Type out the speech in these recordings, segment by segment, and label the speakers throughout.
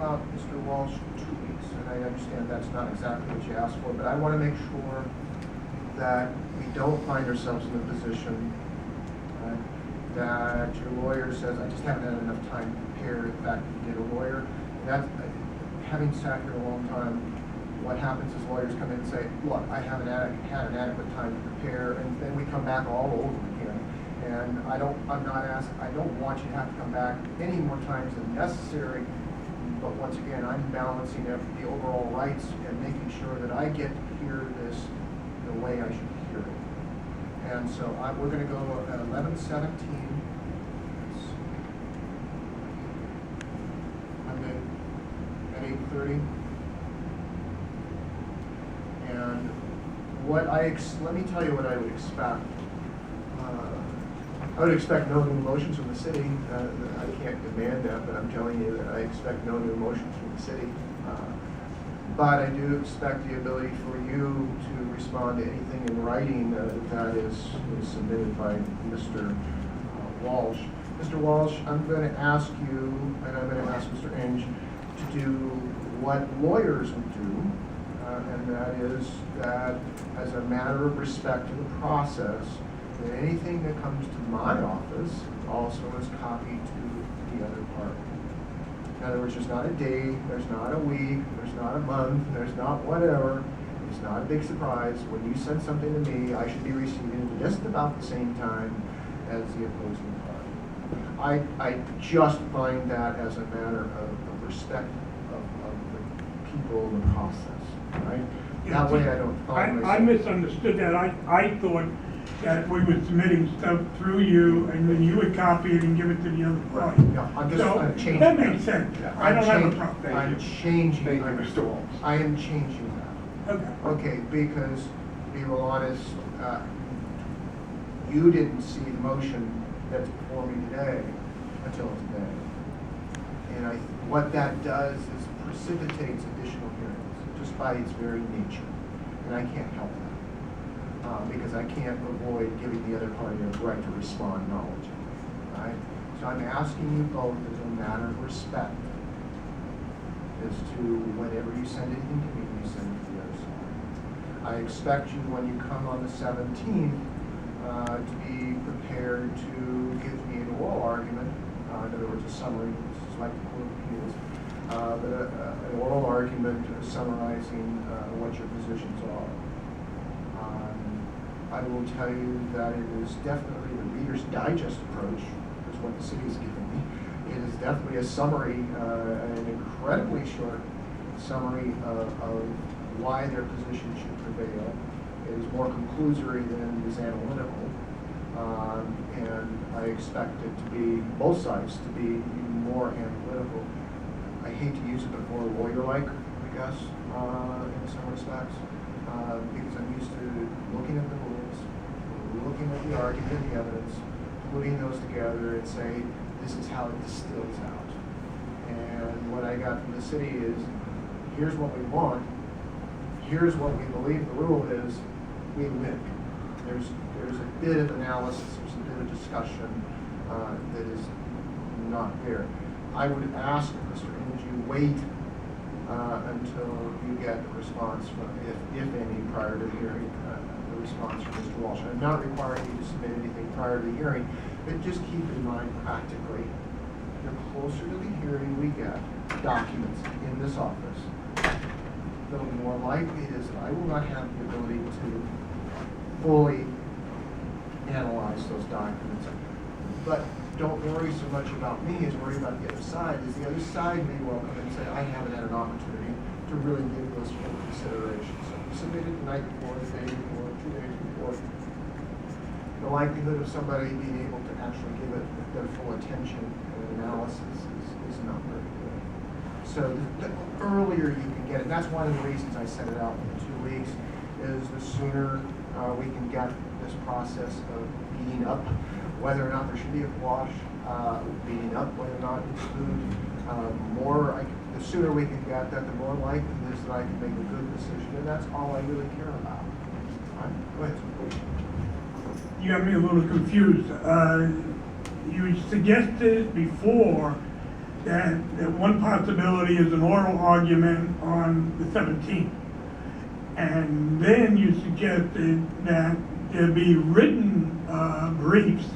Speaker 1: out Mr. Walsh 2 weeks, and I understand that's not exactly what you asked for, but I want to make sure that we don't find ourselves in a position that your lawyer says, I just haven't had enough time to prepare. In fact, you did a lawyer. That's, having sat here a long time, what happens is lawyers come in and say, look, I haven't had an adequate time to prepare, and then we come back all over again. And I don't want you to have to come back any more times than necessary. But once again, I'm balancing the overall rights and making sure that I get to hear this the way I should hear it. And so we're going to go at 11:17. At 8:30. And let me tell you what I would expect. I would expect no new motions from the city. I can't demand that, but I'm telling you that I expect no new motions from the city. But I do expect the ability for you to respond to anything in writing that is submitted by Mr. Walsh. Mr. Walsh, I'm going to ask you, and I'm going to ask Mr. Inge, to do what lawyers would do, and that is that as a matter of respect to the process, that anything that comes to my office also is copied to the other party. In other words, there's not a day, there's not a week, there's not a month, there's not whatever. It's not a big surprise. When you send something to me, I should be receiving it just about the same time as the opposing party. I just find that as a matter of respect of the people in the process, right?
Speaker 2: Yeah,
Speaker 1: that way I don't find
Speaker 2: I misunderstood that. I thought that we were submitting stuff through you, and then you would copy it and give it to the other party.
Speaker 1: No, I'm changing
Speaker 2: that makes sense.
Speaker 1: Yeah,
Speaker 2: I don't have a problem.
Speaker 1: I'm changing.
Speaker 3: Thank you, Mr. Walsh.
Speaker 1: I am changing that.
Speaker 2: Okay.
Speaker 1: Okay, because, to be real honest, you didn't see the motion that's before me today until today. And what that does is precipitates additional hearings, just by its very nature. And I can't help that. Because I can't avoid giving the other party a right to respond knowledgeably, right? So I'm asking you both as a matter of respect as to whenever you send anything to me, you send it to the other side. I expect you, when you come on the 17th, to be prepared to give me an oral argument, in other words, a summary, this is like the Court of Appeals, but an oral argument summarizing what your positions are. I will tell you that it is definitely the Reader's Digest approach, is what the city has given me. It is definitely a summary, an incredibly short summary of why their position should prevail. It is more conclusory than it is analytical. And I expect it to be, both sides, to be even more analytical. I hate to use it, but more lawyer-like, I guess, in some respects, because I'm used to looking at the rules, looking at the argument, the evidence, putting those together and say, this is how it distills out. And what I got from the city is, here's what we want, here's what we believe the rule is, we win. There's a bit of analysis, there's a bit of discussion that is not there. I would ask Mr. Inge, you wait until you get the response from, if any, prior to the hearing, the response from Mr. Walsh. I'm not requiring you to submit anything prior to the hearing, but just keep in mind practically, the closer to the hearing we get documents in this office, the more likely it is that I will not have the ability to fully analyze those documents. But don't worry so much about me as worry about the other side, as the other side may well come and say, I haven't had an opportunity to really give those full consideration. So you submitted the night before, the day before, 2 days before. The likelihood of somebody being able to actually give it their full attention and analysis is not very good. So the earlier you can get it, that's one of the reasons I set it out in 2 weeks, is the sooner we can get this process of beating up whether or not there should be a wash, beating up whether or not it's food. The sooner we can get that, the more likely it is that I can make a good decision, and that's all I really care about. All right, go ahead.
Speaker 2: You got me a little confused. You suggested before that one possibility is an oral argument on the 17th. And then you suggested that there be written briefs,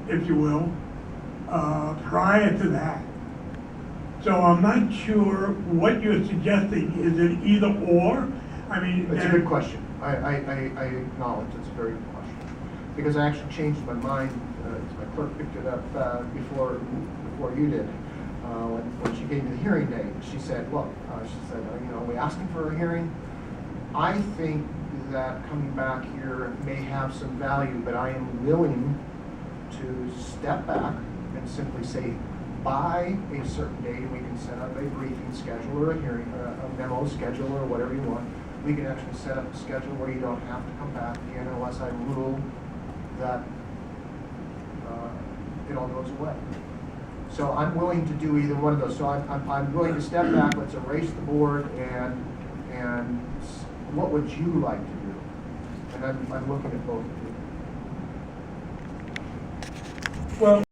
Speaker 2: if you will, prior to that. So I'm not sure what you're suggesting. Is it either or? I mean,
Speaker 1: It's a good question. I acknowledge it's a very good question. Because I actually changed my mind, my clerk picked it up before you did. When she gave me the hearing date, she said, look, are we asking for a hearing? I think that coming back here may have some value, but I am willing to step back and simply say, by a certain date, we can set up a briefing schedule or a hearing, a memo schedule or whatever you want. We can actually set up a schedule where you don't have to come back again unless I rule that it all goes away. So I'm willing to do either one of those. So I'm willing to step back, let's erase the board, and what would you like to do? And I'm looking at both of you.
Speaker 2: well,